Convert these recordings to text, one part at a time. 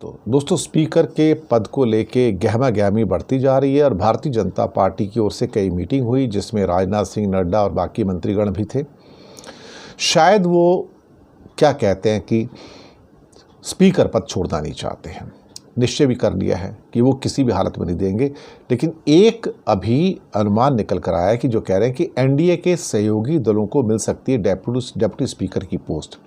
दोस्तों स्पीकर के पद को लेके गहमा गहमी बढ़ती जा रही है और भारतीय जनता पार्टी की ओर से कई मीटिंग हुई जिसमें राजनाथ सिंह, नड्डा और बाकी मंत्रीगण भी थे। शायद वो क्या कहते हैं कि स्पीकर पद छोड़ना नहीं चाहते हैं, निश्चय भी कर लिया है कि वो किसी भी हालत में नहीं देंगे। लेकिन एक अभी अनुमान निकल कर आया है कि जो कह रहे हैं कि एनडीए के सहयोगी दलों को मिल सकती है डेप्यूटी स्पीकर की पोस्ट।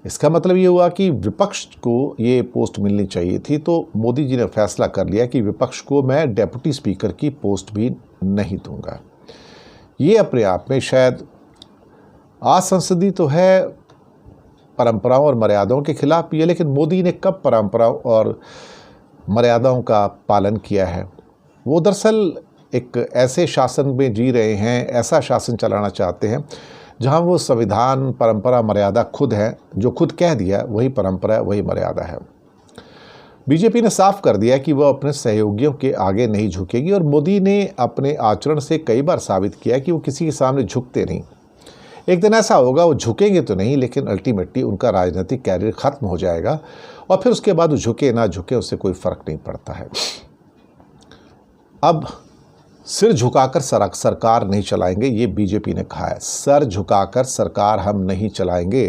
इसका मतलब ये हुआ कि विपक्ष को ये पोस्ट मिलनी चाहिए थी, तो मोदी जी ने फैसला कर लिया कि विपक्ष को मैं डेप्यूटी स्पीकर की पोस्ट भी नहीं दूंगा। ये अपने आप में शायद असंसदीय तो है, परंपराओं और मर्यादाओं के खिलाफ भी है, लेकिन मोदी ने कब परंपराओं और मर्यादाओं का पालन किया है? वो दरअसल एक ऐसे शासन में जी रहे हैं, ऐसा शासन चलाना चाहते हैं जहां वो संविधान, परंपरा, मर्यादा खुद है। जो खुद कह दिया वही परंपरा है, वही मर्यादा है। बीजेपी ने साफ कर दिया कि वह अपने सहयोगियों के आगे नहीं झुकेगी और मोदी ने अपने आचरण से कई बार साबित किया कि वो किसी के सामने झुकते नहीं। एक दिन ऐसा होगा वो झुकेंगे तो नहीं, लेकिन अल्टीमेटली उनका राजनीतिक कैरियर खत्म हो जाएगा और फिर उसके बाद वो झुके ना झुके उससे कोई फर्क नहीं पड़ता है। अब सिर झुकाकर सरकार नहीं चलाएंगे, ये बीजेपी ने कहा है। सर झुकाकर सरकार हम नहीं चलाएंगे।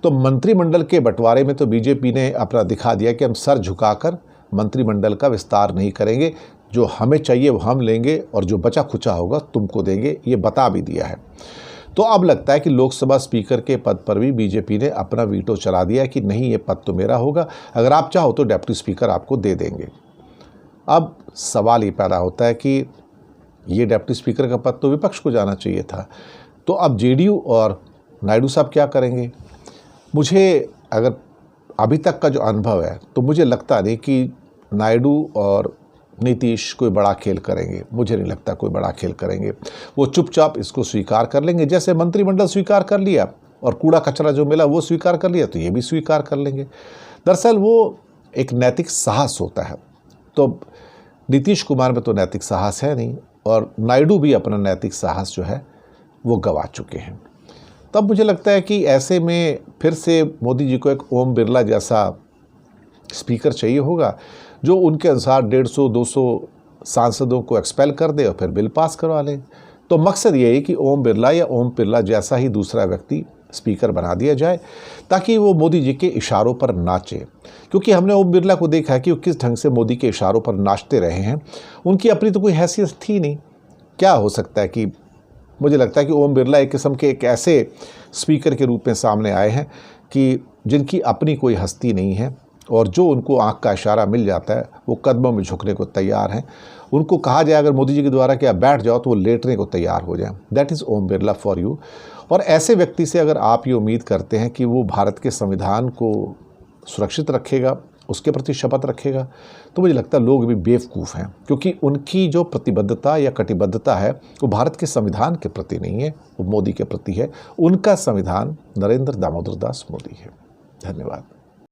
तो मंत्रिमंडल के बंटवारे में तो बीजेपी ने अपना दिखा दिया कि हम सर झुकाकर मंत्रिमंडल का विस्तार नहीं करेंगे, जो हमें चाहिए वो हम लेंगे और जो बचा खुचा होगा तुमको देंगे, ये बता भी दिया है। तो अब लगता है कि लोकसभा स्पीकर के पद पर भी बीजेपी ने अपना वीटो चला दिया कि नहीं, ये पद तो मेरा होगा, अगर आप चाहो तो डेप्यूटी स्पीकर आपको दे देंगे। अब सवाल ये पैदा होता है कि ये डेप्यूटी स्पीकर का पद तो विपक्ष को जाना चाहिए था, तो अब जेडीयू और नायडू साहब क्या करेंगे? मुझे अगर अभी तक का जो अनुभव है तो मुझे लगता नहीं कि नायडू और नीतीश कोई बड़ा खेल करेंगे। मुझे नहीं लगता कोई बड़ा खेल करेंगे। वो चुपचाप इसको स्वीकार कर लेंगे, जैसे मंत्रिमंडल स्वीकार कर लिया और कूड़ा कचरा जो मिला वो स्वीकार कर लिया, तो ये भी स्वीकार कर लेंगे। दरअसल वो एक नैतिक साहस होता है, तो नीतीश कुमार में तो नैतिक साहस है नहीं और नायडू भी अपना नैतिक साहस जो है वो गंवा चुके हैं। तब मुझे लगता है कि ऐसे में फिर से मोदी जी को एक ओम बिरला जैसा स्पीकर चाहिए होगा, जो उनके अनुसार 150-200 सांसदों को एक्सपेल कर दे और फिर बिल पास करवा ले। तो मकसद ये है कि ओम बिरला या ओम बिरला जैसा ही दूसरा व्यक्ति स्पीकर बना दिया जाए ताकि वो मोदी जी के इशारों पर नाचे। क्योंकि हमने ओम बिरला को देखा है कि वो किस ढंग से मोदी के इशारों पर नाचते रहे हैं। उनकी अपनी तो कोई हैसियत थी नहीं। क्या हो सकता है कि मुझे लगता है कि ओम बिरला एक किस्म के एक ऐसे स्पीकर के रूप में सामने आए हैं कि जिनकी अपनी कोई हस्ती नहीं है और जो उनको आंख का इशारा मिल जाता है वो कदमों में झुकने को तैयार हैं। उनको कहा जाए अगर मोदी जी के द्वारा कि आप बैठ जाओ तो वो लेटने को तैयार हो जाए। That is Om Birla for you. और ऐसे व्यक्ति से अगर आप ये उम्मीद करते हैं कि वो भारत के संविधान को सुरक्षित रखेगा, उसके प्रति शपथ रखेगा, तो मुझे लगता है लोग भी बेवकूफ़ हैं, क्योंकि उनकी जो प्रतिबद्धता या कटिबद्धता है वो भारत के संविधान के प्रति नहीं है, वो मोदी के प्रति है। उनका संविधान नरेंद्र दामोदर दास मोदी है। धन्यवाद।